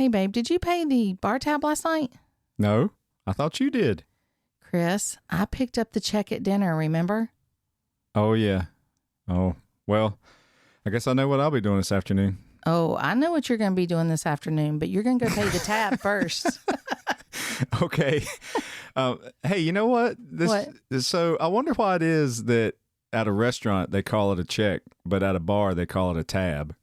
Hey, babe, did you pay the bar tab last night? No, I thought you did. Chris, I picked up the check at dinner, remember? Oh, yeah. Oh, well, I guess I know what I'll be doing this afternoon. Oh, I know what you're going to be doing this afternoon, but you're going to go pay the tab first. Okay. Hey, you know what? So I wonder why it is that at a restaurant they call it a check, but at a bar they call it a tab.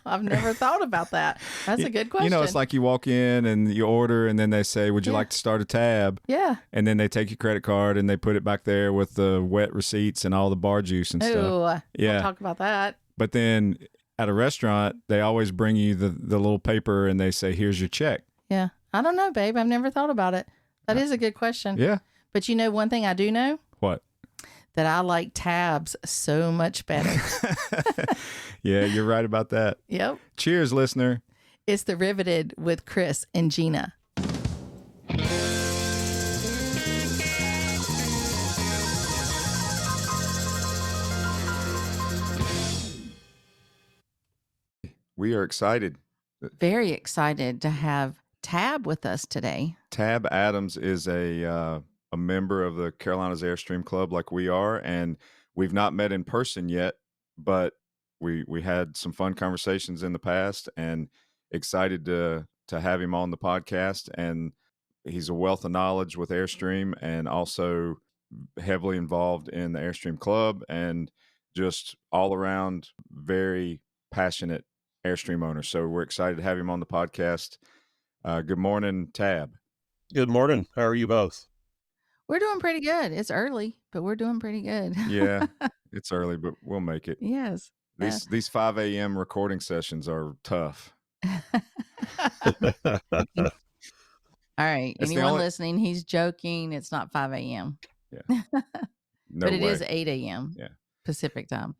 I've never thought about that. That's a good question. You know, it's like you walk in and you order and then they say, would you like to start a tab? Yeah. And then they take your credit card and they put it back there with the wet receipts and all the bar juice and stuff. Yeah. We'll talk about that. But then at a restaurant, they always bring you the little paper and they say, here's your check. Yeah. I don't know, babe. I've never thought about it. That is a good question. Yeah. But you know, one thing I do know? What? That I like tabs so much better. Yeah, you're right about that. Yep. Cheers, listener. It's The Riveted with Chris and Gina. We are excited. Very excited to have Tabb with us today. Tabb Adams is a member of the Carolinas Airstream Club like we are, and we've not met in person yet, but we had some fun conversations in the past and excited to have him on the podcast. And he's a wealth of knowledge with Airstream and also heavily involved in the Airstream Club and just all around very passionate Airstream owner. So we're excited to have him on the podcast. Good morning, Tabb. Good morning. How are you both? We're doing pretty good. It's early, but we're doing pretty good. Yeah, it's early, but we'll make it. Yes. These 5 a.m. recording sessions are tough. All right. Anyone listening, he's joking. It's not 5 a.m. Yeah. No but it way. is 8 a.m. Yeah. Pacific time.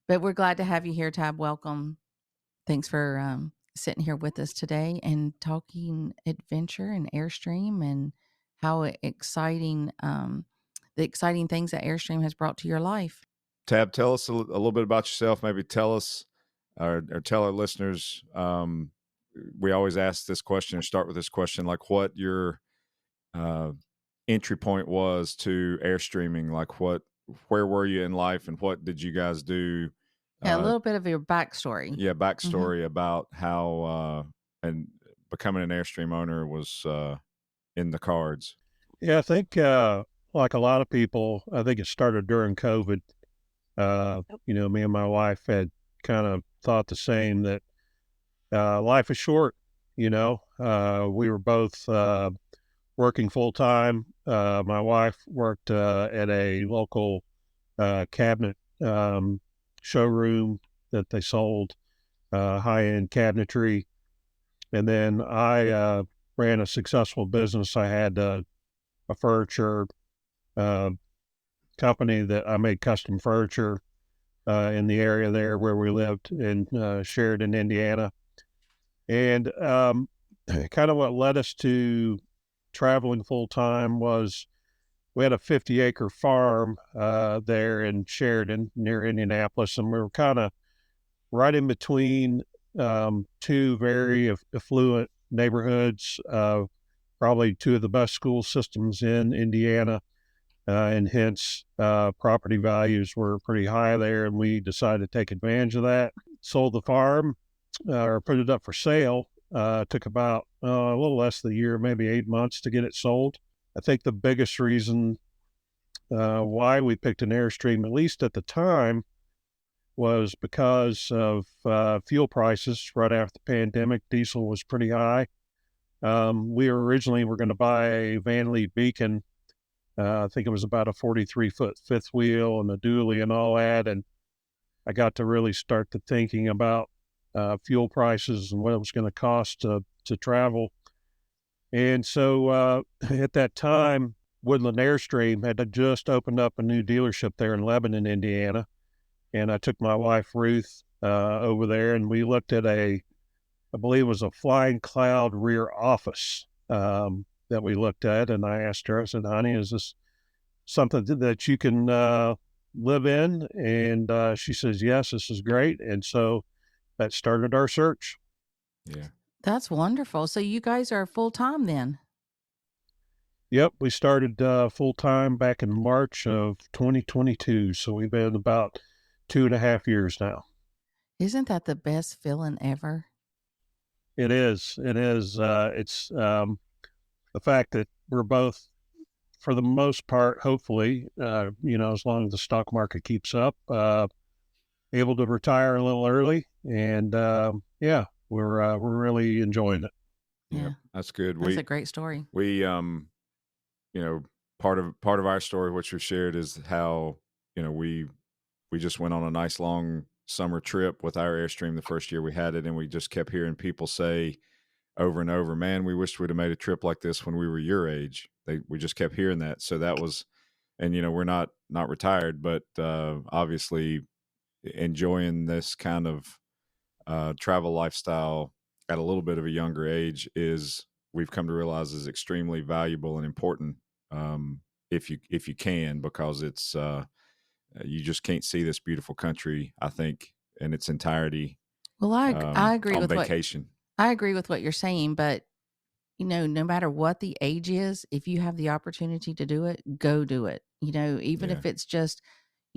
But we're glad to have you here, Tabb. Welcome. Thanks for sitting here with us today and talking adventure and Airstream and how exciting, the exciting things that Airstream has brought to your life. Tabb, tell us a little bit about yourself. Maybe tell us or tell our listeners. We always ask this question or start with this question, like what your entry point was to Airstreaming. Like where were you in life and what did you guys do? Yeah, a little bit of your backstory. Yeah, backstory about how and becoming an Airstream owner was in the cards. Yeah, I think like a lot of people, I think it started during COVID. Me and my wife had kind of thought the same, that life is short. We were both working full time. My wife worked at a local cabinet showroom that they sold high-end cabinetry. And then I ran a successful business. I had a furniture company that I made custom furniture in the area there where we lived in Sheridan, Indiana. And kind of what led us to traveling full time was we had a 50-acre farm there in Sheridan near Indianapolis, and we were kind of right in between two very affluent neighborhoods, probably two of the best school systems in Indiana, and hence property values were pretty high there, and we decided to take advantage of that. Sold the farm, or put it up for sale. Took about a little less than a year, maybe 8 months to get it sold. I think the biggest reason why we picked an Airstream, at least at the time, was because of fuel prices. Right after the pandemic, diesel was pretty high. We were going to buy a Van Lee Beacon. I think it was about a 43-foot fifth wheel and a dually and all that. And I got to really start to thinking about fuel prices and what it was going to cost to travel. And so at that time, Woodland Airstream had just opened up a new dealership there in Lebanon, Indiana. And I took my wife, Ruth, over there, and we looked at I believe it was a Flying Cloud rear office that we looked at. And I asked her, I said, honey, is this something that you can live in? And she says, yes, this is great. And so that started our search. Yeah. That's wonderful. So you guys are full time then? Yep, we started full time back in March of 2022. So we've been about 2.5 years now. Isn't that the best feeling ever? It is. It is. It's the fact that we're both, for the most part, hopefully, as long as the stock market keeps up, able to retire a little early, and yeah, we're really enjoying it. Yeah, Yeah. that's good. That's a great story. We you know, part of our story, which we shared, is how we just went on a nice long summer trip with our Airstream the first year we had it, and we just kept hearing people say over and over, "Man, we wished we'd have made a trip like this when we were your age." We just kept hearing that. So that was, and we're not retired, but obviously enjoying this kind of travel lifestyle at a little bit of a younger age is, we've come to realize, is extremely valuable and important, if you can, because it's you just can't see this beautiful country, I think, in its entirety, Well, I agree on with vacation. what you're saying, but no matter what the age is, if you have the opportunity to do it, go do it. Even Yeah. if it's just,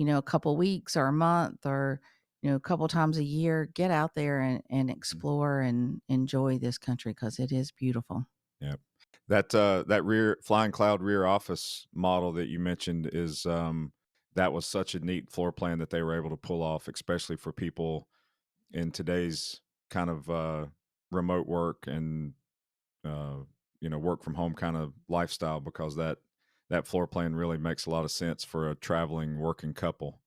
a couple weeks or a month or, a couple times a year, get out there and Mm. explore and enjoy this country because it is beautiful. Yeah. That rear flying cloud rear office model that you mentioned is, that was such a neat floor plan that they were able to pull off, especially for people in today's kind of remote work and uh, work from home kind of lifestyle, because that floor plan really makes a lot of sense for a traveling working couple.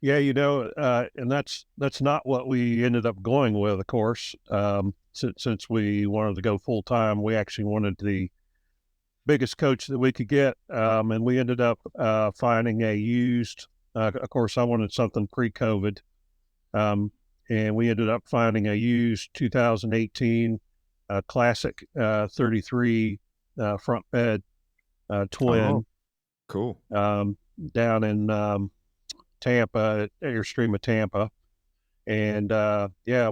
Yeah, and that's not what we ended up going with, of course. Since we wanted to go full time, we actually wanted the biggest coach that we could get, and we ended up finding a used. Of course, I wanted something pre-COVID, um, and we ended up finding a used 2018 Classic 33 front bed Oh, twin, cool. um, down in Tampa, Airstream of Tampa. And yeah,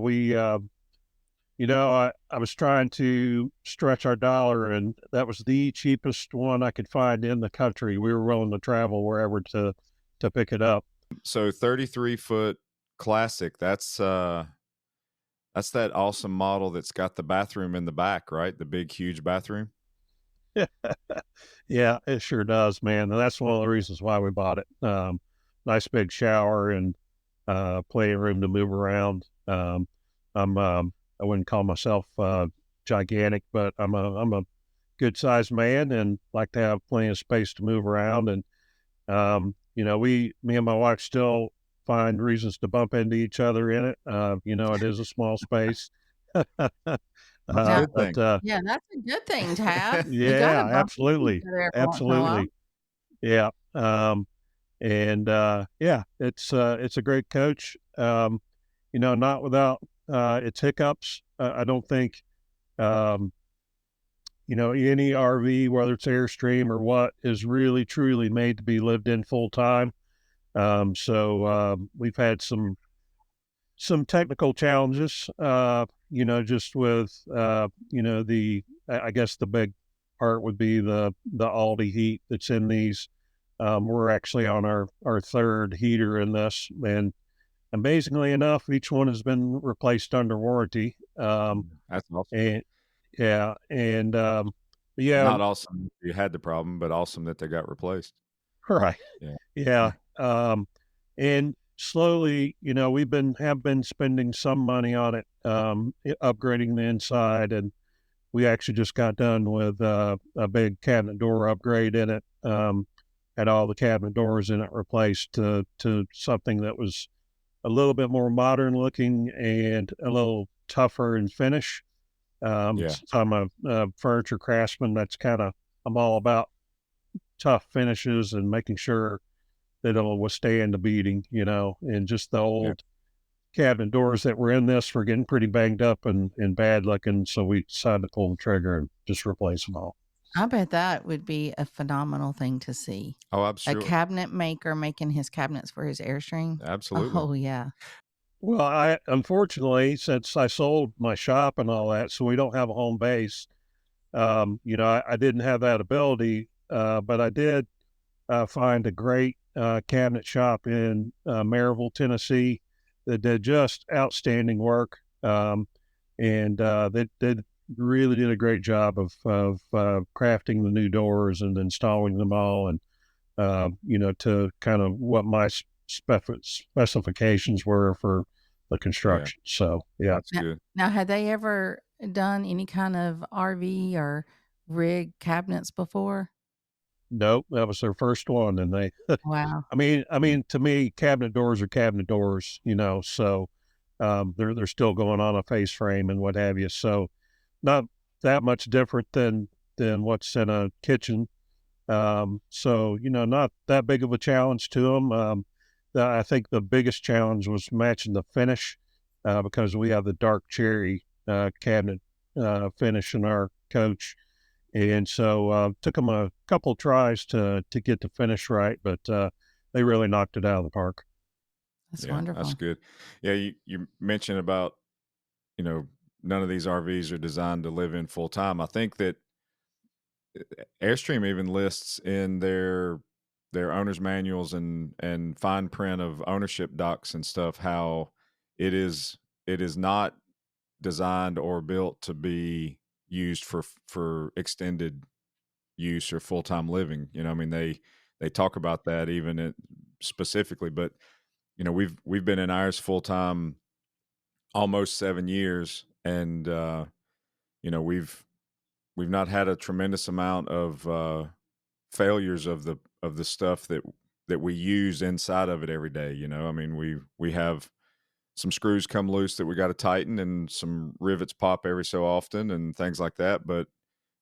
I was trying to stretch our dollar, and that was the cheapest one I could find in the country. We were willing to travel wherever to pick it up. So 33-foot classic, that's that awesome model that's got the bathroom in the back, right? The big huge bathroom. Yeah, it sure does, man. And that's one of the reasons why we bought it. Nice big shower and plenty of room to move around. I wouldn't call myself gigantic, but I'm a good sized man and like to have plenty of space to move around. And me and my wife still find reasons to bump into each other in it. It is a small space. That's a Now, good thing. yeah, that's a good thing, Tab. You got to Yeah, bump into each absolutely, other every once in a while. absolutely. Yeah. And yeah, it's a great coach. Not without its hiccups. I don't think um, any RV, whether it's Airstream or what, is really truly made to be lived in full time. So we've had some technical challenges. Just with I guess the big part would be the Aldi heat that's in these. We're actually on our third heater in this, and amazingly enough, each one has been replaced under warranty. That's awesome. And yeah, and yeah, Not awesome that you had the problem, but awesome that they got replaced. right, Yeah. yeah, and slowly, have been spending some money on it, upgrading the inside, and we actually just got done with a big cabinet door upgrade in it. Had all the cabinet doors in it replaced to something that was a little bit more modern looking and a little tougher in finish. Yeah. Since I'm a furniture craftsman, I'm all about tough finishes and making sure that it'll withstand the beating, and just the Yeah. old cabinet doors that were in this were getting pretty banged up and bad looking. So we decided to pull the trigger and just replace them all. I bet that would be a phenomenal thing to see. Oh, I'm A sure. cabinet maker making his cabinets for his Airstream. Absolutely. Oh, yeah. Well, I unfortunately, since I sold my shop and all that, so we don't have a home base. I didn't have that ability, but I did find a great cabinet shop in Maryville, Tennessee, that did just outstanding work, and they really did a great job of crafting the new doors and installing them all, and to kind of what my specifications were for the Yeah, construction. So yeah, that's Now, good. now, had they ever done any kind of RV or rig cabinets before? nope, that was their first one, and they Wow. I mean, to me, cabinet doors are cabinet doors, so they're still going on a face frame and what have you. So not that much different than what's in a kitchen. So not that big of a challenge to them. I think the biggest challenge was matching the finish, because we have the dark cherry cabinet finish in our coach, and so took them a couple tries to get the finish right, but they really knocked it out of the park. That's Yeah, that's wonderful. good. Yeah, you mentioned about, you know, none of these RVs are designed to live in full time. I think that Airstream even lists in their owner's manuals and fine print of ownership docs and stuff how it is not designed or built to be used for extended use or full time living. I mean they talk about that even specifically, but we've been in ours full time almost 7 years, and we've not had a tremendous amount of failures of the stuff that we use inside of it every day. I mean we have some screws come loose that we got to tighten, and some rivets pop every so often and things like that. But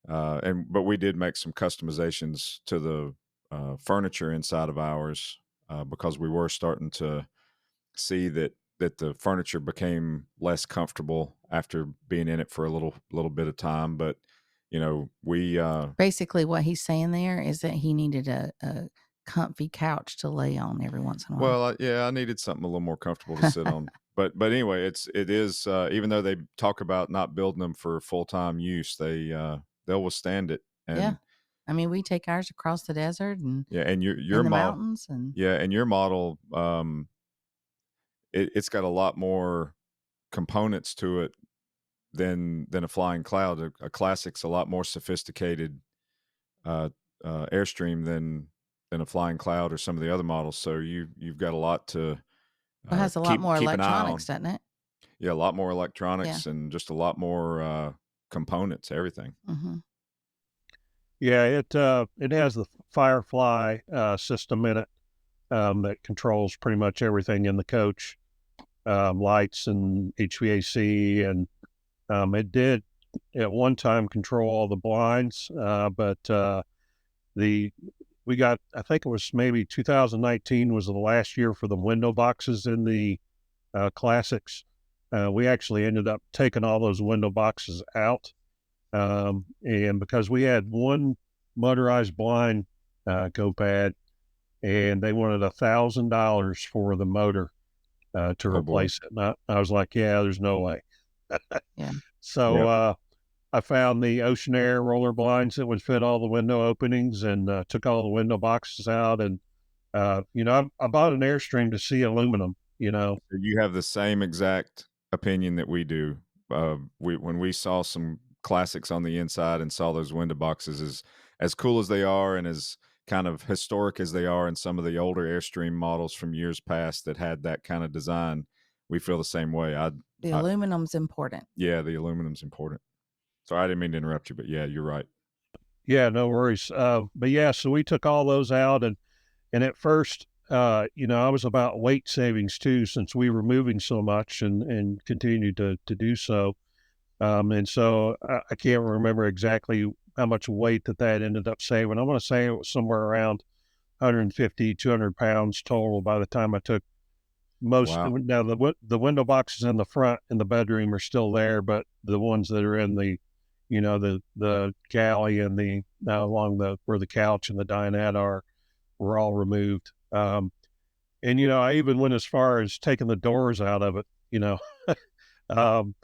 we did make some customizations to the furniture inside of ours, because we were starting to see that the furniture became less comfortable after being in it for a little bit of time. But we Basically, what he's saying there is that he needed a comfy couch to lay on every once in a while. well, yeah, I needed something a little more comfortable to sit on. But anyway, it is even though they talk about not building them for full time use, they'll withstand it. Yeah. And I mean, we take ours across the desert and yeah, and your in the model, mountains and yeah, and your model, it's got a lot more components to it than a flying cloud. A classic's a lot more sophisticated uh, airstream than a flying cloud or some of the other models. So you've got a lot to it has a lot more keep an eye electronics, on. doesn't it? Yeah, a lot more Yeah. electronics and just a lot more components, everything. Hmm. Yeah, it has the Firefly system in it, that controls pretty much everything in the coach, lights and HVAC, and it did at one time control all the blinds, but the we got, I think it was maybe 2019 was the last year for the window boxes in the classics. We actually ended up taking all those window boxes out, and because we had one motorized blind go bad, and they wanted $1,000 for the motor to Oh boy. replace it. And I was like, yeah, there's no way. Yeah. So Yep. I found the Ocean Air roller blinds that would fit all the window openings, and took all the window boxes out. And I bought an Airstream to see aluminum. So you have the same exact opinion that we do. When we saw some classics on the inside and saw those window boxes, as cool as they are and as kind of historic as they are in some of the older Airstream models from years past that had that kind of design, we feel the same way. The I aluminum's important. Yeah, the aluminum's important. Sorry, I didn't mean to interrupt you, but yeah, you're right. Yeah, no worries. But yeah, so we took all those out, and at first, I was about weight savings too, since we were moving so much and continued to do so. And so I can't remember exactly how much weight that ended up saving. I want to say it was somewhere around 150, 200 pounds total by the time I took most. Wow. Now, the window boxes in the front in the bedroom are still there, but the ones that are in the galley and along the where the couch and the dinette are were all removed. And, I even went as far as taking the doors out of it, um,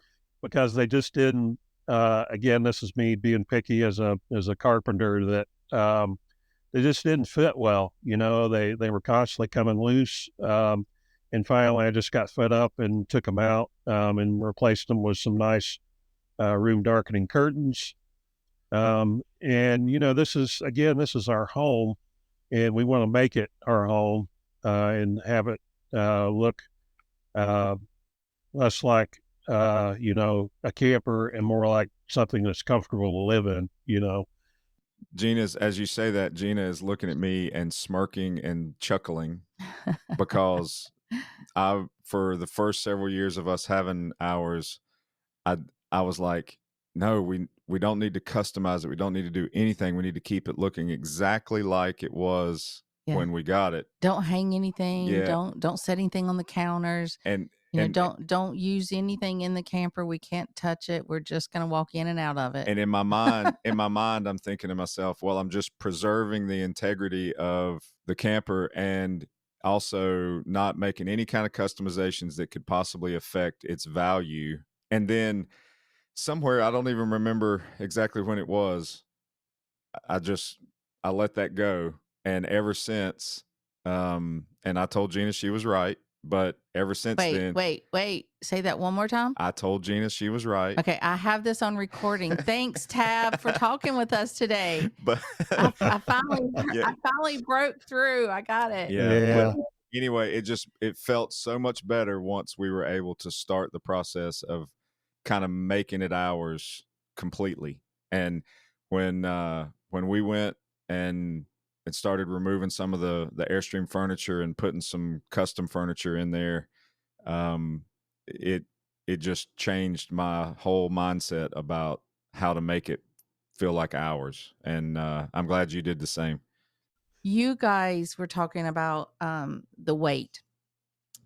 because they just didn't, again, this is me being picky as a carpenter, that, they just didn't fit well. They were constantly coming loose. And finally I just got fed up and took them out, and replaced them with some nice, room darkening curtains. And this is our home, and we want to make it our home, and have it, look, uh, less like, a camper and more like something that's comfortable to live in. Gina's, as you say that, Gina is looking at me and smirking and chuckling because for the first several years of us having ours, I I was like, no, we don't need to customize it. We don't need to do anything. We need to keep it looking exactly like it was Yeah. when we got it. Don't hang anything. Yeah. Don't set anything on the counters. And Don't use anything in the camper. We can't touch it. We're just going to walk in and out of it. and in my mind, I'm thinking to myself, well, I'm just preserving the integrity of the camper and also not making any kind of customizations that could possibly affect its value. And then somewhere, I don't even remember exactly when it was, I just I let that go, and ever since, and I told Gina she was right, but ever since then, Wait. Say that one more time. I told Gina she was right. Okay, I have this on recording. Thanks, Tabb, for talking with us today. But I finally yeah, I finally broke through. I got it. yeah. But anyway, it felt so much better once we were able to start the process of kind of making it ours completely. And when we went and started removing some of the Airstream furniture and putting some custom furniture in there, um, it just changed my whole mindset about how to make it feel like ours. And I'm glad you did the same. You guys were talking about the weight.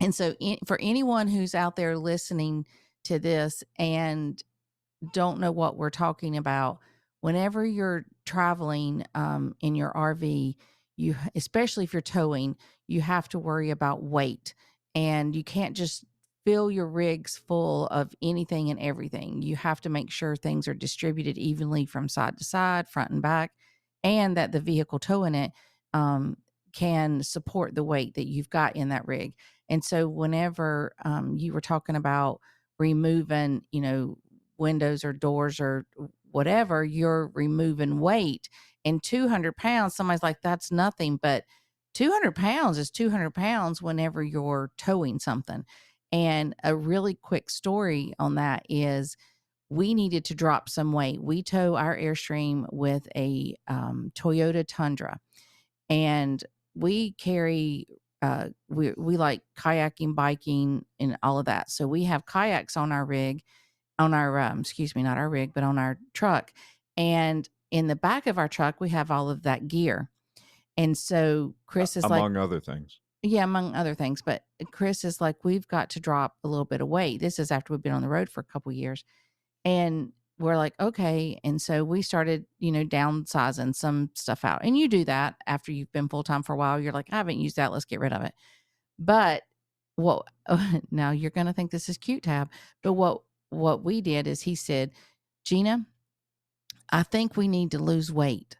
And so for anyone who's out there listening to this and don't know what we're talking about, whenever you're traveling in your RV, especially if you're towing, you have to worry about weight, and you can't just fill your rigs full of anything and everything. You have to make sure things are distributed evenly from side to side, front and back, and that the vehicle towing it um, can support the weight that you've got in that rig. And so whenever you were talking about removing, windows or doors or whatever, you're removing weight. And 200 pounds, somebody's like, that's nothing. But 200 pounds is 200 pounds whenever you're towing something. And a really quick story on that is we needed to drop some weight. We tow our Airstream with a Toyota Tundra, and we carry we like kayaking, biking, and all of that. So we have kayaks on our rig, on our excuse me, not our rig, but on our truck. And in the back of our truck, we have all of that gear. And so Chris is among other things. Yeah, among other things. But Chris is like, we've got to drop a little bit of weight. This is after we've been on the road for a couple of years. And we're like, okay. And so we started, downsizing some stuff out. And you do that after you've been full time for a while. You're like, I haven't used that. Let's get rid of it. But now you're going to think this is cute, Tabb. But what we did is he said, Gina, I think we need to lose weight.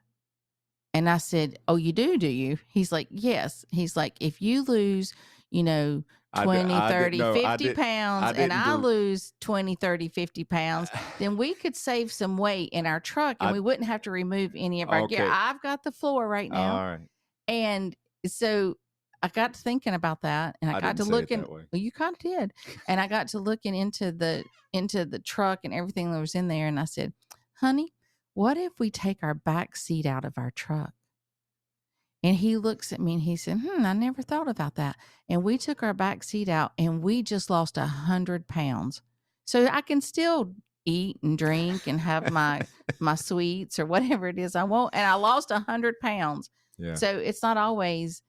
And I said, oh, you do you? He's like, yes. He's like, if you lose, 20, 30, 50 pounds, and I lose 20, 30, 50 pounds, then we could save some weight in our truck and we wouldn't have to remove any of our gear. I've got the floor right now. All right. And so I got to thinking about that, and I got to looking. Well, you kind of did, and I got to looking into the truck and everything that was in there, and I said, honey, what if we take our back seat out of our truck? And he looks at me and he said, I never thought about that. And we took our back seat out and we just lost 100 pounds. So I can still eat and drink and have my sweets or whatever it is I want. And I lost 100 pounds. Yeah. So it's not always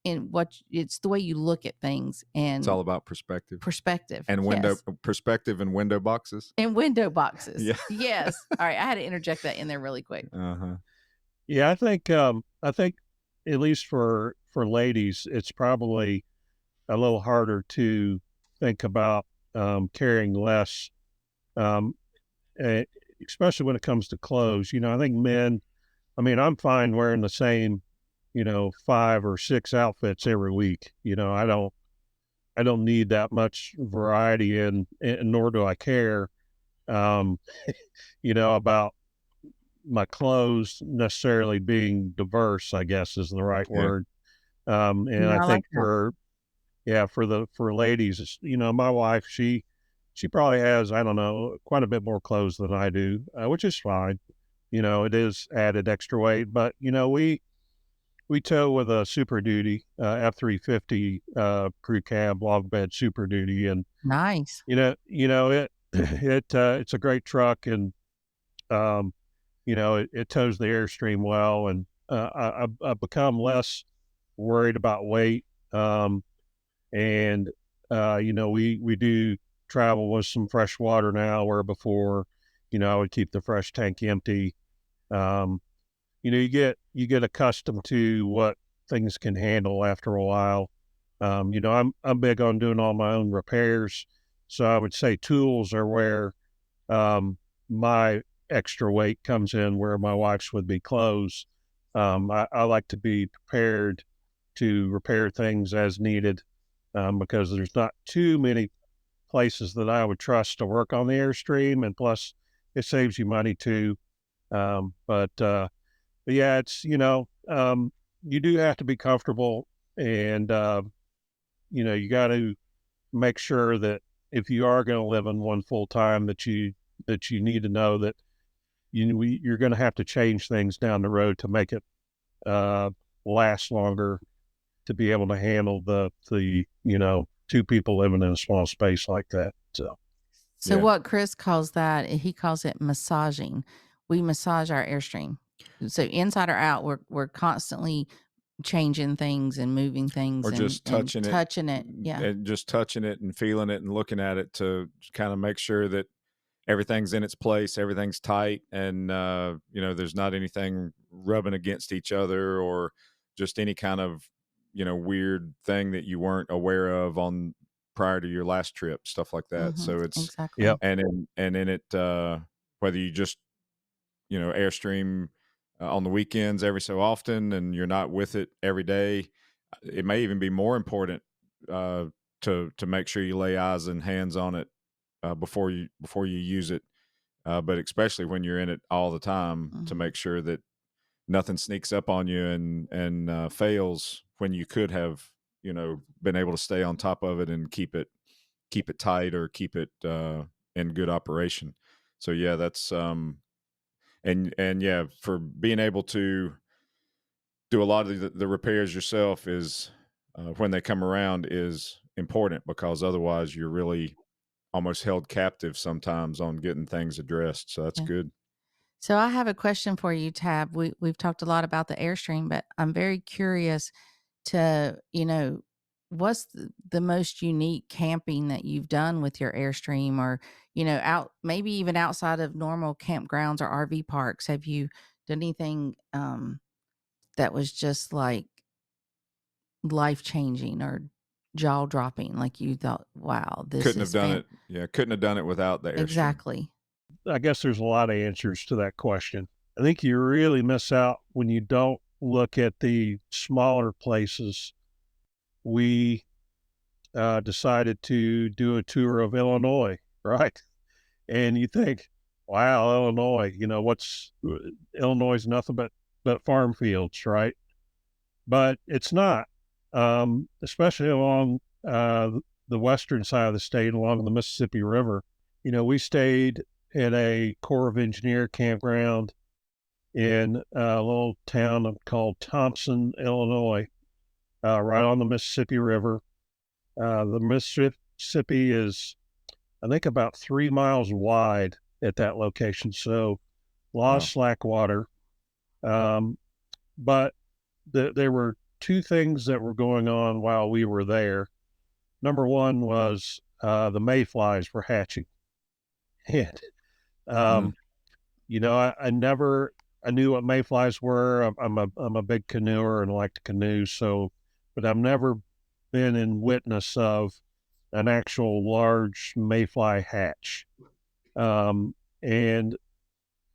it's the way you look at things, and it's all about perspective and perspective and window boxes Yeah. Yes. All right. I had to interject that in there really quick. Yeah. I think at least for ladies, it's probably a little harder to think about carrying less, um, eh, especially when it comes to clothes. I think men. I mean, I'm fine wearing the same, 5 or 6 outfits every week. I don't need that much variety, and nor do I care, um, about my clothes necessarily being diverse, I guess is the right Yeah. word. And No, I I like think that. for ladies, my wife, she probably has, I don't know, quite a bit more clothes than I do, which is fine. It is added extra weight, but we tow with a Super Duty F-350 crew cab log bed Super Duty, and Nice. it it's a great truck, and um, it tows the Airstream well, and I've become less worried about weight. And we do travel with some fresh water now, where before, I would keep the fresh tank empty. Um, you get accustomed to what things can handle after a while. I'm big on doing all my own repairs, so I would say tools are where my extra weight comes in, where my wife's would be clothes. I like to be prepared to repair things as needed, because there's not too many places that I would trust to work on the Airstream, and plus it saves you money too. But yeah, you do have to be comfortable, and you got to make sure that if you are going to live in one full time, that you need to know that you're going to have to change things down the road to make it uh, last longer, to be able to handle the 2 people living in a small space like that. So So Yeah. what Chris calls that, he calls it massaging. We massage our Airstream. So inside or out, we're constantly changing things and moving things Or and just touching it, touching it. Yeah. and just touching it and feeling it and looking at it to kind of make sure that everything's in its place, everything's tight, and there's not anything rubbing against each other, or just any kind of weird thing that you weren't aware of on prior to your last trip, stuff like that. Mhm. So it's yep, Exactly. and in it, whether you just Airstream on the weekends every so often, and you're not with it every day, it may even be more important uh, to make sure you lay eyes and hands on it before you use it, but especially when you're in it all the time, to Mhm. make sure that nothing sneaks up on you and fails when you could have been able to stay on top of it and keep it tight, or keep it in good operation. So yeah, that's and yeah, for being able to do a lot of the repairs yourself is when they come around is important, because otherwise you're really almost held captive sometimes on getting things addressed. So that's Yeah. good. So I have a question for you, Tab. We've talked a lot about the Airstream, but I'm very curious to, what's the most unique camping that you've done with your Airstream, or, out maybe even outside of normal campgrounds or RV parks. Have you done anything that was just like life changing or jaw dropping? Like you thought, wow, this Couldn't have is done it. Yeah, couldn't have done it without the Airstream. exactly. I guess there's a lot of answers to that question. I think you really miss out when you don't look at the smaller places. We decided to do a tour of Illinois, right? And you think, wow, Illinois, what's Illinois is nothing but farm fields, right? But it's not, especially along the western side of the state, along the Mississippi River. We stayed at a Corps of Engineer campground in a little town called Thompson, Illinois, right on the Mississippi River. The Mississippi is, I think, about 3 miles wide at that location, so a lot of Wow. slack water. Um, but there were 2 things that were going on while we were there. Number one was the mayflies were hatching, and Mm. I never. I knew what mayflies were. I'm a big canoeer and like to canoe. So, but I've never been in witness of an actual large mayfly hatch. And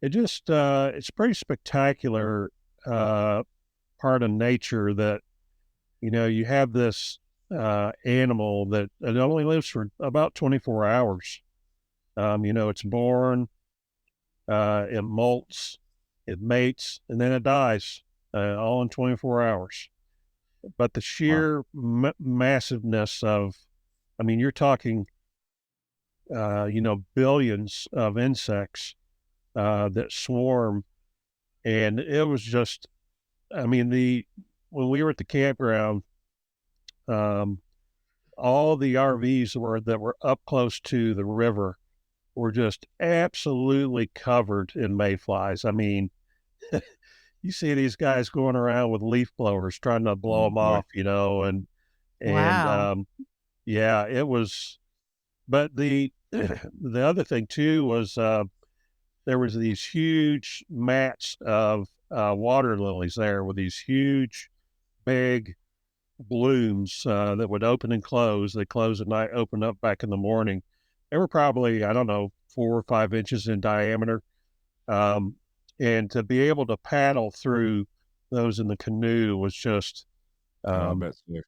it just, it's pretty spectacular, part of nature that, you have this, animal that it only lives for about 24 hours. It's born, it molts, it mates, and then it dies, all in 24 hours. But the Wow. sheer massiveness of, I mean, you're talking, billions of insects that swarm, and it was just, I mean, when we were at the campground, um, all the RVs that were up close to the river were just absolutely covered in mayflies. I mean, you see these guys going around with leaf blowers trying to blow Oh them boy. off, and Wow. yeah, it was. But the the other thing too was there was these huge mats of water lilies there with these huge, big blooms that would open and close. They close at night, open up back in the morning. They were probably, I don't know, 4 or 5 inches in diameter. Um, and to be able to paddle through those in the canoe was just, Oh, I um, bet so.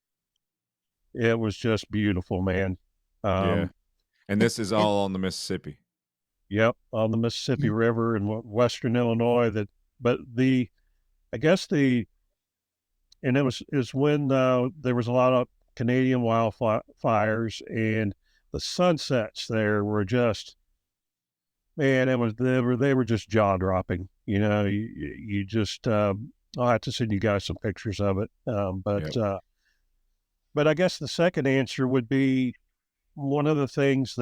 it was just beautiful, man. Yeah. Um, And this is It, all on the Mississippi. yep, on the Mississippi yeah. River in Western Illinois. But I guess and it was when there was a lot of Canadian wildfires, and the sunsets there were just, man, they were just jaw dropping. You just, I'll have to send you guys some pictures of it. Yep. But I guess the second answer would be one of the things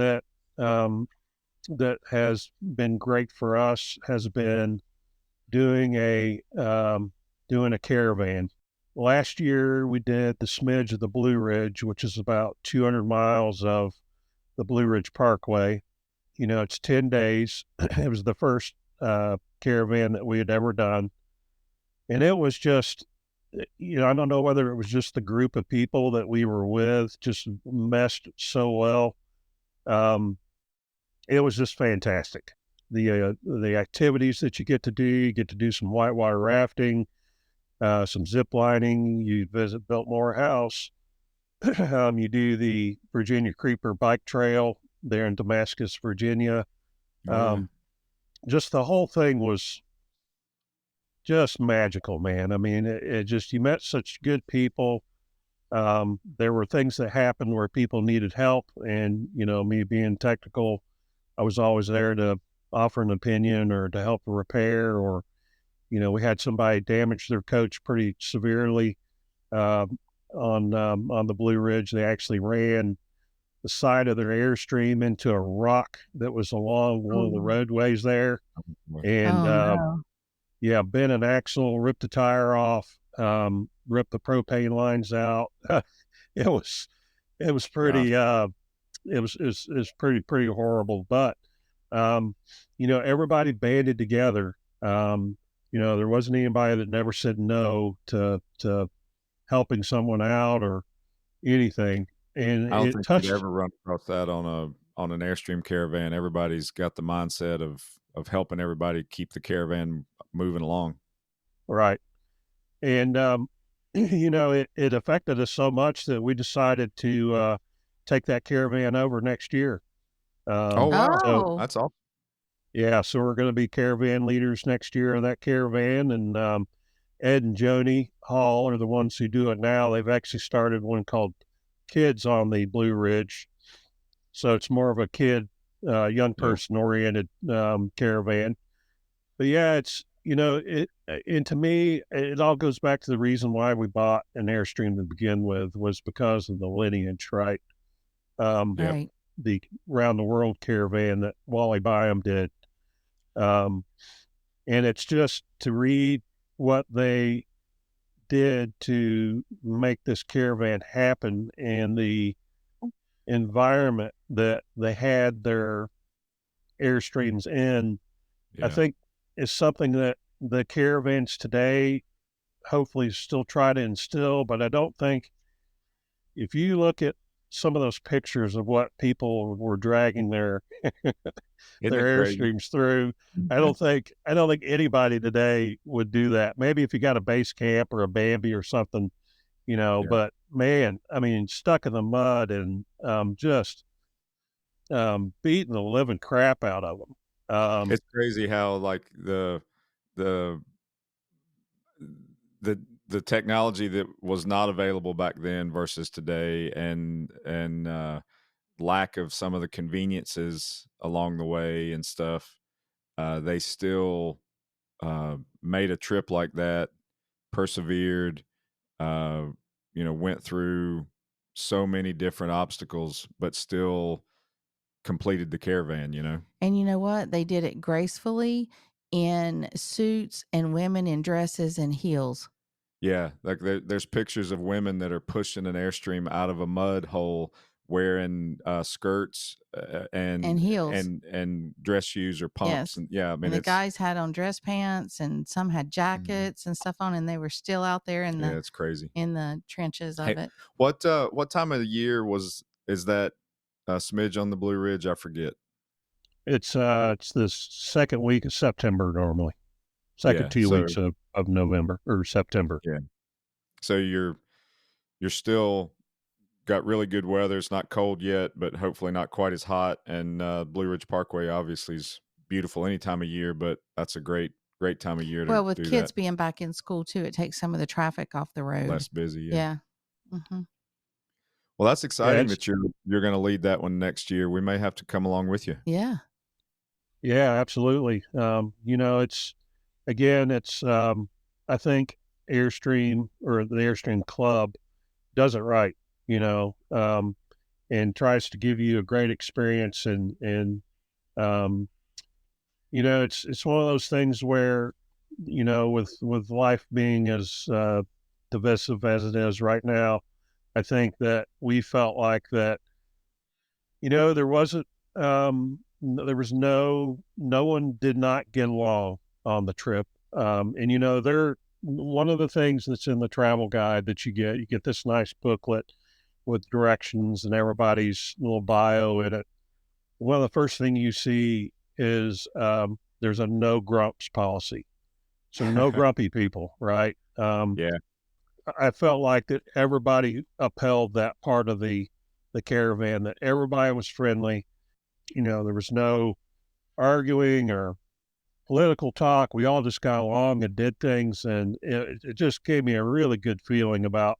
um, that has been great for us has been doing a caravan. Last year we did the smidge of the Blue Ridge, which is about 200 miles of the Blue Ridge Parkway. It's 10 days. It was the first caravan that we had ever done. And it was just, I don't know whether it was just the group of people that we were with just meshed so well. Um, it was just fantastic. The activities that you get to do some whitewater rafting, some zip lining. You visit Biltmore House. You do the Virginia Creeper Bike Trail there in Damascus, Virginia. Oh yeah. Um, just the whole thing was just magical, man. I mean, it just, you met such good people. There were things that happened where people needed help, and me being technical, I was always there to offer an opinion or to help repair. Or we had somebody damage their coach pretty severely uh, on the Blue Ridge. They actually ran the side of their Airstream into a rock that was along one of the Oh, roadways there, Boy. and oh no. yeah, bent an axle, ripped the tire off, ripped the propane lines out. it was it was Gosh. pretty it was pretty horrible, but everybody banded together. There wasn't anybody that never said no to helping someone out or anything, and I don't it think you'd touched. ever run across that on an Airstream caravan. Everybody's got the mindset of helping everybody keep the caravan moving along. Right. And it affected us so much that we decided to take that caravan over next year. Oh wow. So Oh, That's all. yeah, so we're going to be caravan leaders next year of that caravan, and Ed and Joni Hall are the ones who do it now. They've actually started one called Kids on the Blue Ridge, so it's more of a young Yeah. person oriented caravan. But yeah, and to me, it all goes back to the reason why we bought an Airstream to begin with was because of the lineage, right? Um, Yep. right. the round the world caravan that Wally Byam did. Um, and it's just to read what they did to make this caravan happen and the environment that they had their Airstreams in, I Yeah. think is something that the caravans today hopefully still try to instill, but I don't think if you look at some of those pictures of what people were dragging Isn't their it crazy? Airstreams through, I don't think anybody today would do that. Maybe if you got a base camp or a Bambi or something, Yeah. but man, I mean, stuck in the mud and just beating the living crap out of them. It's crazy how like the the the technology that was not available back then versus today, and lack of some of the conveniences along the way and stuff. They still made a trip like that, persevered, uh, went through so many different obstacles, but still completed the caravan. And you know what? They did it gracefully in suits and women in dresses and heels Yeah, like there's pictures of women that are pushing an Airstream out of a mud hole wearing skirts and heels. and dress shoes or pumps, Yes. and yeah, I And mean the it's guys had on dress pants and some had mhm, jackets and stuff on, and they were still out there yeah, it's crazy. in the trenches Hey, of it. what time of the year is that smidge on the Blue Ridge? I forget. It's the second week of September normally, second Yeah, two so weeks of November or September. yeah, so you're still got really good weather. It's not cold yet, but hopefully not quite as hot. And Blue Ridge Parkway obviously is beautiful any time of year, but that's a great time of year to Well, with do kids that. being back in school too, it takes some of the traffic off the road. Less busy, yeah. Yeah. Hmm. Well, that's Yeah, exciting that you're going to lead that one next year. We may have to come along with you. Yeah. yeah, absolutely. It's again, I think Airstream or the Airstream Club does it right, you know, and tries to give you a great experience and um, it's one of those things where, with life being as divisive as it is right now, I think that we felt like that, there wasn't, there was no one did not get along on the trip. And there, one of the things that's in the travel guide that you get this nice booklet with directions and everybody's little bio in it. One of the first thing you see is there's a no grumps policy. So no grumpy people, right? Yeah. I felt like that everybody upheld that part of the caravan, that everybody was friendly. There was no arguing or political talk. We all just got along and did things, and it just gave me a really good feeling about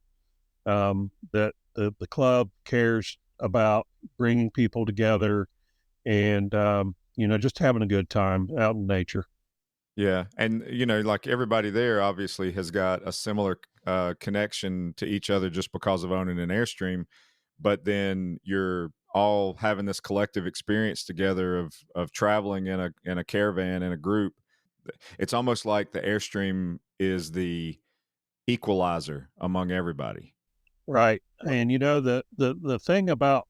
that the club cares about bringing people together and just having a good time out in nature. Yeah, and like everybody there obviously has got a similar connection to each other just because of owning an Airstream, but then you're all having this collective experience together of traveling in a caravan in a group. It's almost like the Airstream is the equalizer among everybody. Right. And the thing about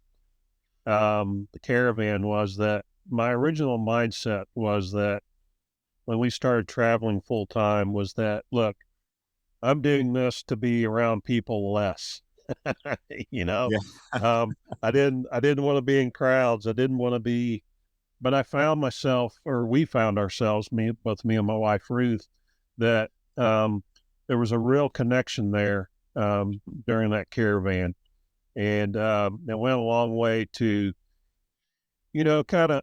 the caravan was that my original mindset was that when we started traveling full time was that, look, I'm doing this to be around people less. you know, Yeah. I didn't want to be in crowds. I didn't want to be, but I found myself, or we found ourselves, both me and my wife Ruth, that there was a real connection there during that caravan, and it went a long way to kind of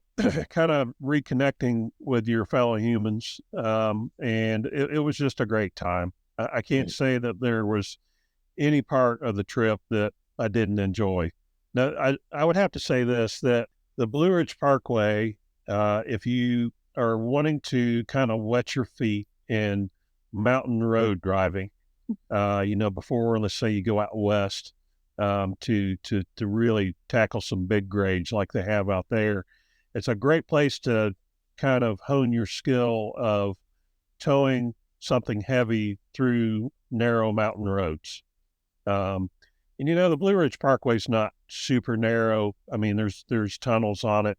kind of reconnecting with your fellow humans, and it was just a great time. I can't say that there was any part of the trip that I didn't enjoy. Now, I would have to say this, that the Blue Ridge Parkway, if you are wanting to kind of wet your feet in mountain road driving, before, let's say, you go out west to really tackle some big grades like they have out there, it's a great place to kind of hone your skill of towing something heavy through narrow mountain roads. Um, and the Blue Ridge Parkway is not super narrow. I mean, there's tunnels on it.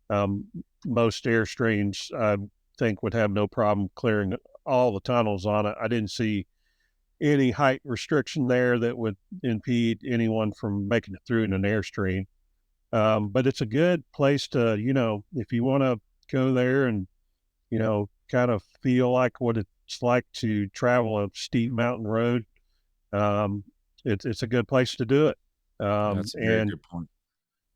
Um, Most Airstreams, I think, would have no problem clearing all the tunnels on it. I didn't see any height restriction there that would impede anyone from making it through in an Airstream. But it's a good place to, if you want to go there and, kind of feel like what it's like to travel a steep mountain road. Um, it's a good place to do it. That's a very And good point.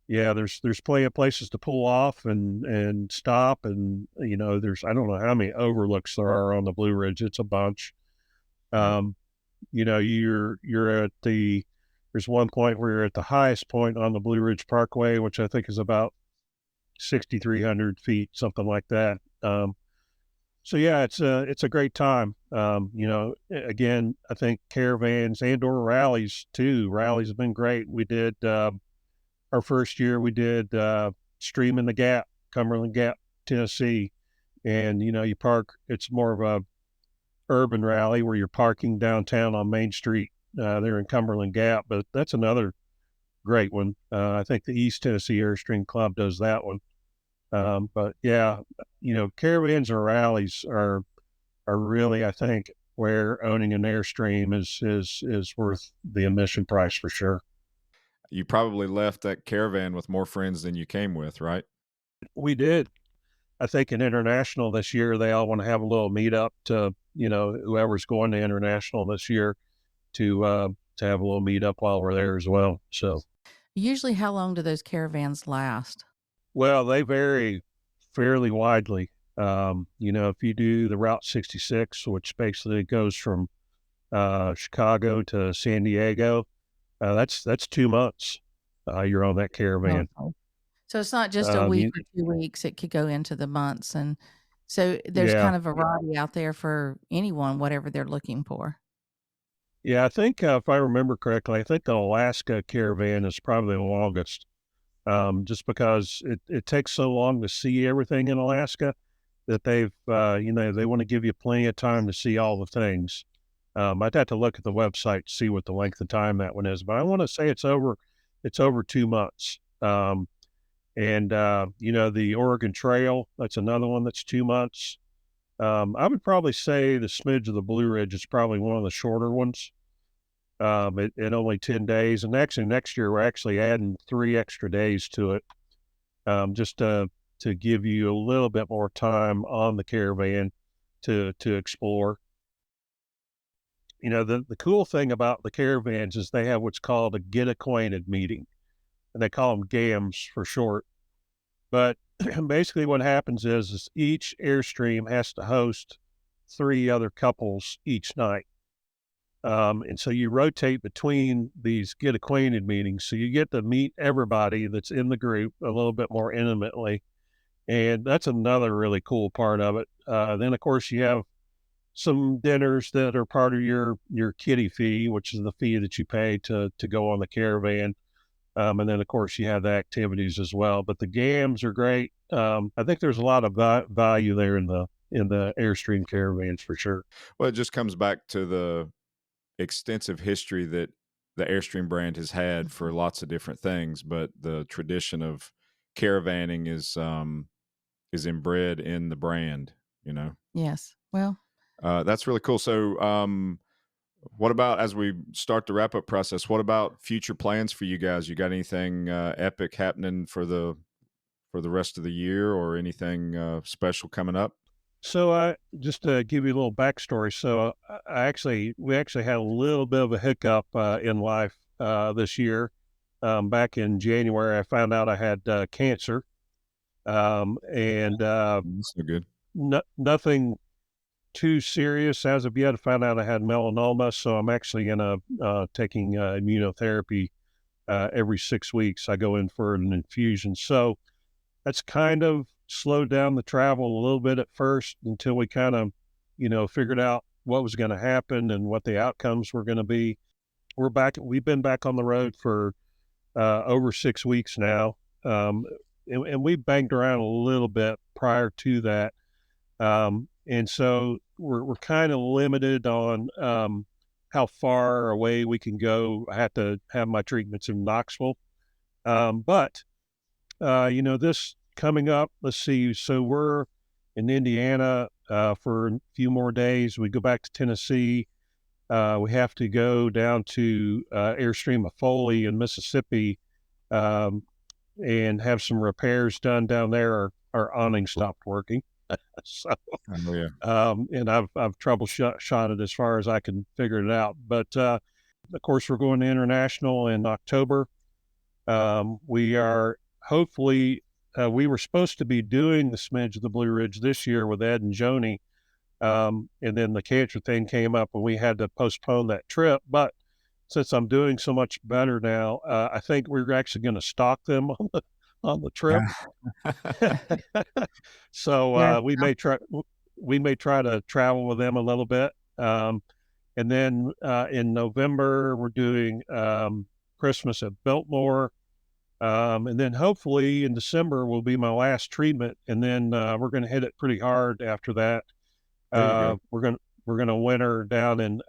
yeah, there's plenty of places to pull off and stop, and there's I don't know how many overlooks there are on the Blue Ridge. It's a bunch. Right. Um, you're at there's one point where you're at the highest point on the Blue Ridge Parkway, which I think is about 6,300 feet, something like that. So yeah, it's a great time. Again, I think caravans and or rallies too. Rallies have been great. We did our first year. We did Stream in the Gap, Cumberland Gap, Tennessee, and you park. It's more of a urban rally where you're parking downtown on Main Street there in Cumberland Gap. But that's another great one. I think the East Tennessee Airstream Club does that one. But yeah, caravans and rallies are really, I think, where owning an Airstream is worth the admission price for sure. You probably left that caravan with more friends than you came with, right? We did. I think in international this year, they all want to have a little meetup to, whoever's going to international this year to have a little meetup while we're there as well. So, Usually, how long do those caravans last? well, they vary fairly widely. If you do the Route 66, which basically goes from Chicago to San Diego, that's 2 months. You're on that caravan. Okay. So it's not just a Um, week you, or 2 weeks, it could go into the months, and so there's yeah, kind of variety out there for anyone, whatever they're looking for. yeah. I think if I remember correctly, I think the Alaska caravan is probably the longest. Just because it takes so long to see everything in Alaska that they want to give you plenty of time to see all the things. I'd have to look at the website to see what the length of time that one is, but I want to say it's over 2 months. And the Oregon Trail, that's another one that's 2 months. I would probably say the smidge of the Blue Ridge is probably one of the shorter ones. At only 10 days. And actually next year, we're actually adding 3 extra days to it. Just to give you a little bit more time on the caravan to explore. The cool thing about the caravans is they have what's called a get acquainted meeting, and they call them GAMs for short. But basically what happens is each Airstream has to host 3 other couples each night. And so you rotate between these get acquainted meetings. So you get to meet everybody that's in the group a little bit more intimately. And that's another really cool part of it. Then, of course, you have some dinners that are part of your kiddie fee, which is the fee that you pay to go on the caravan. And then, of course, you have the activities as well. But the GAMs are great. I think there's a lot of value there in the Airstream caravans for sure. Well, it just comes back to the extensive history that the Airstream brand has had for lots of different things, but the tradition of caravanning is inbred in the brand, you know. Yes. Well, That's really cool. So, what about as we start the wrap up process? What about future plans for you guys? You got anything epic happening for the rest of the year, or anything special coming up? So I just to give you a little backstory. So we actually had a little bit of a hiccup in life this year. Back in January, I found out I had cancer, and That's no good. nothing too serious as of yet. I found out I had melanoma, so I'm actually gonna taking immunotherapy every 6 weeks. I go in for an infusion, so that's kind of slowed down the travel a little bit at first until we kind of, figured out what was going to happen and what the outcomes were going to be. We've been back on the road for over 6 weeks now. And we banged around a little bit prior to that. And so we're kind of limited on how far away we can go. I have to have my treatments in Knoxville. But this coming up, let's see. So we're in Indiana for a few more days. We go back to Tennessee. We have to go down to Airstream of Foley in Mississippi um, and have some repairs done down there. Our awning stopped working. So, Oh, yeah. and I've troubleshot it as far as I can figure it out. But of course, we're going to international in October. We are hopefully we were supposed to be doing the Smidge of the Blue Ridge this year with Ed and Joni, and then the cancer thing came up and we had to postpone that trip. But since I'm doing so much better now, I think we're actually going to stock them on the trip. So Yeah. we may try to travel with them a little bit. And then in November we're doing Christmas at Biltmore. And then hopefully in December will be my last treatment, and then we're going to hit it pretty hard after that. There you go. We're gonna winter down in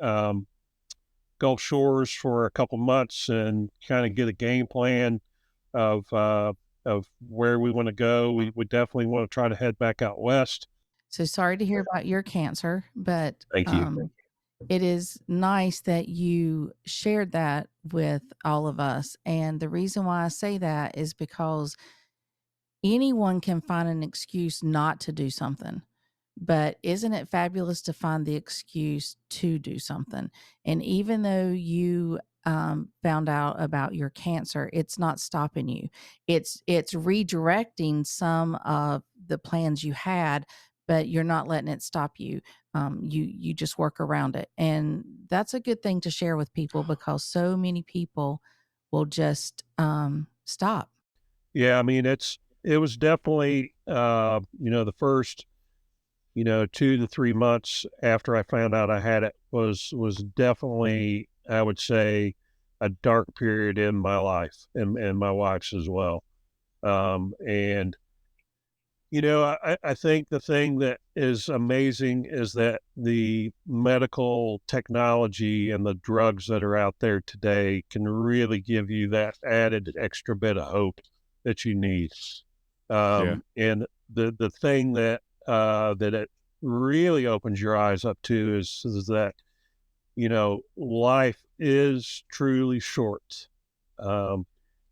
Gulf Shores for a couple months and kind of get a game plan of where we want to go. We definitely want to try to head back out west. So sorry to hear about your cancer, but Thank you. it is nice that you shared that with all of us. And the reason why I say that is because anyone can find an excuse not to do something. But isn't it fabulous to find the excuse to do something? And even though you found out about your cancer, it's not stopping you. It's redirecting some of the plans you had, but you're not letting it stop you. You just work around it, and that's a good thing to share with people because so many people will just stop. Yeah, I mean it was definitely the first 2 to 3 months after I found out I had it was definitely, I would say, a dark period in my life and my wife's as well. And I think the thing that is amazing is that the medical technology and the drugs that are out there today can really give you that added extra bit of hope that you need. Yeah. And the thing that it really opens your eyes up to is that life is truly short. Um,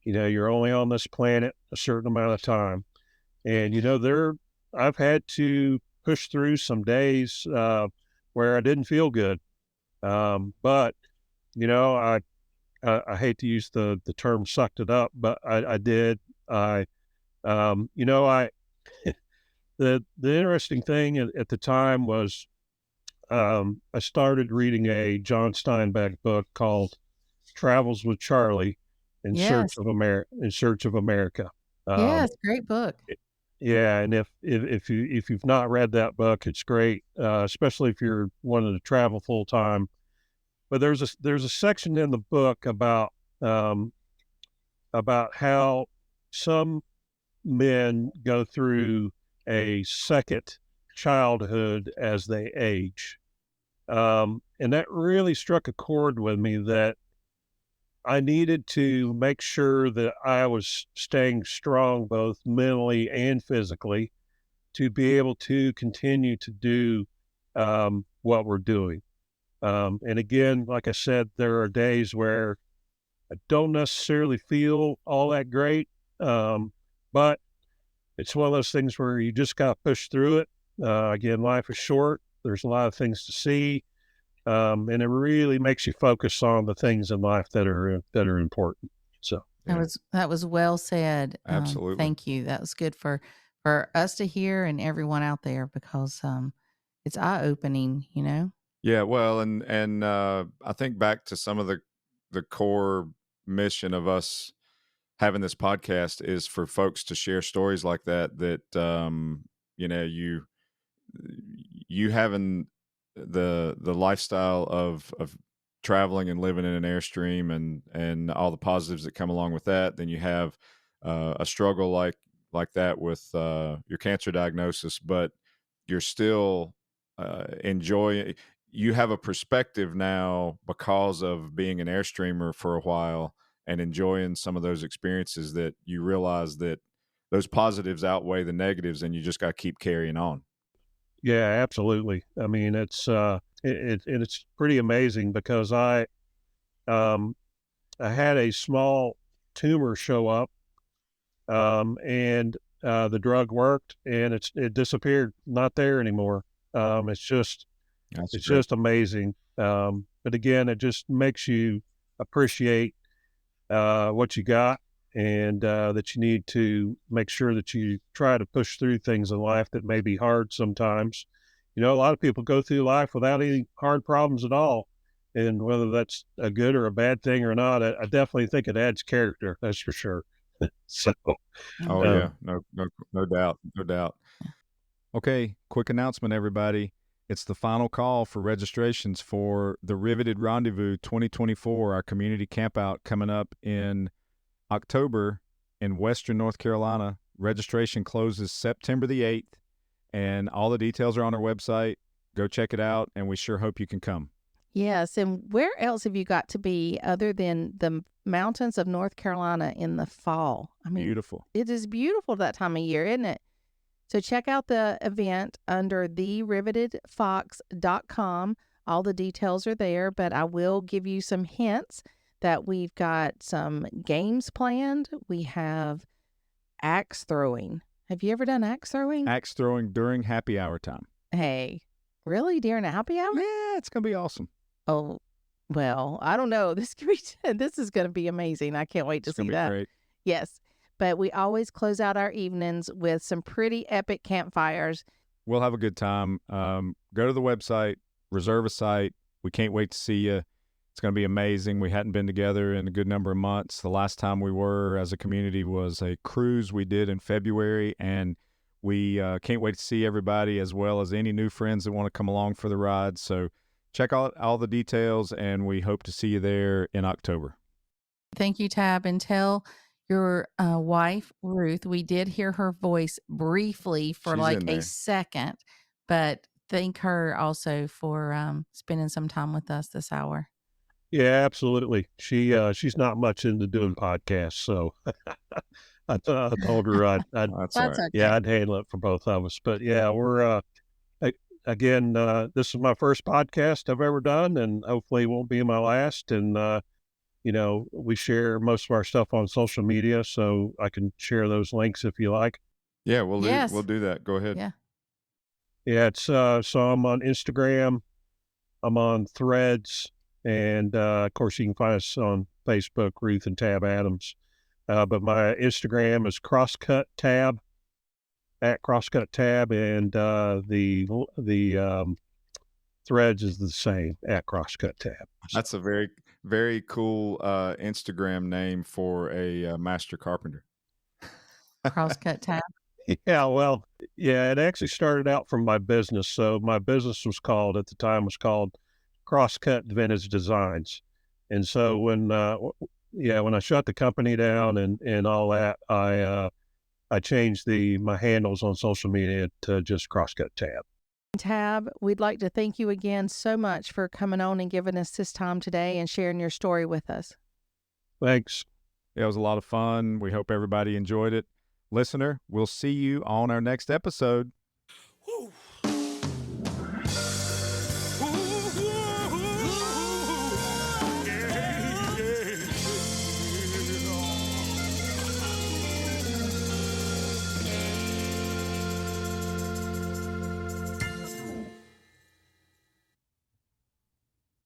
you're only on this planet a certain amount of time, and I've had to push through some days where I didn't feel good. But I hate to use the term "sucked it up," but I did. I I the interesting thing at the time was I started reading a John Steinbeck book called "Travels with Charlie Yes, In Search of America." Um, yes, great book. yeah, and if you've not read that book, it's great, especially if you're wanting to travel full time. But there's a section in the book um, about how some men go through a second childhood as they age. And that really struck a chord with me that I needed to make sure that I was staying strong both mentally and physically to be able to continue to do what we're doing. And again, like I said, there are days where I don't necessarily feel all that great, but it's one of those things where you just got to push through it. Again, life is short. There's a lot of things to see, and it really makes you focus on the things in life that are important. So, That Yeah. was well said. Absolutely. Thank you. That was good for us to hear and everyone out there because it's eye opening. You know. Yeah. Well, and I think back to some of the core mission of us having this podcast is for folks to share stories like that. You know you having the lifestyle of traveling and living in an airstream and all the positives that come along with that. Then you have a struggle like that with your cancer diagnosis, but you're still enjoying. You have a perspective now because of being an airstreamer for a while and enjoying some of those experiences that you realize that those positives outweigh the negatives, and you just got to keep carrying on. Yeah, absolutely. I mean, it's pretty amazing because um, I had a small tumor show up, and the drug worked, and it disappeared, not there anymore. It's just That's it's great. just amazing. But again, it just makes you appreciate what you got, and that you need to make sure that you try to push through things in life that may be hard sometimes. You know, a lot of people go through life without any hard problems at all. And whether that's a good or a bad thing or not, I definitely think it adds character. That's for sure. So, Oh Mhm. yeah, um, no doubt, no doubt. Okay, quick announcement, everybody. It's the final call for registrations for the Riveted Rendezvous 2024, our community campout coming up in October in Western North Carolina. Registration closes September the 8th, and all the details are on our website. Go check it out, and we sure hope you can come. Yes. And where else have you got to be other than the mountains of North Carolina in the fall? I mean, Beautiful. it is beautiful that time of year, isn't it? So check out the event under therivetedfox.com. All the details are there, but I will give you some hints that we've got some games planned. We have axe throwing. Have you ever done axe throwing? Axe throwing during happy hour time. Hey, really? During a happy hour? Yeah, it's going to be awesome. Oh, well, I don't know. This could be, this is going to be amazing. I can't wait to It's going see to be that. great. Yes. But we always close out our evenings with some pretty epic campfires. We'll have a good time. Go to the website, reserve a site. We can't wait to see you. It's going to be amazing. We hadn't been together in a good number of months. The last time we were as a community was a cruise we did in February, and we can't wait to see everybody as well as any new friends that want to come along for the ride. So check out all the details, and we hope to see you there in October. Thank you, Tabb. And tell your wife, Ruth, we did hear her voice briefly for She's like in a there. second, but thank her also for spending some time with us this hour. yeah, absolutely. She's not much into doing podcasts, so I told her That's all That's right. okay. yeah, I'd handle it for both of us. But yeah, a- again, this is my first podcast I've ever done, and hopefully it won't be my last. And you know, we share most of our stuff on social media, so I can share those links if you like. Yeah, Yes. we'll do that. Go ahead. Yeah. Yeah, it's so I'm on Instagram, I'm on Threads, and of course you can find us on Facebook, Ruth and Tabb Adams. But my Instagram is Crosscut Tab at Crosscut Tab, and the Threads is the same at Crosscut Tab. So, That's a very, very cool Instagram name for a master carpenter. Crosscut Tab. yeah, well, yeah, it actually started out from my business. So my business was called at the time was called Crosscut Vintage Designs, and so when I shut the company down and all that, I changed my handles on social media to just Crosscut Tab. Tabb, we'd like to thank you again so much for coming on and giving us this time today and sharing your story with us. Thanks. It was a lot of fun. We hope everybody enjoyed it. Listener, we'll see you on our next episode.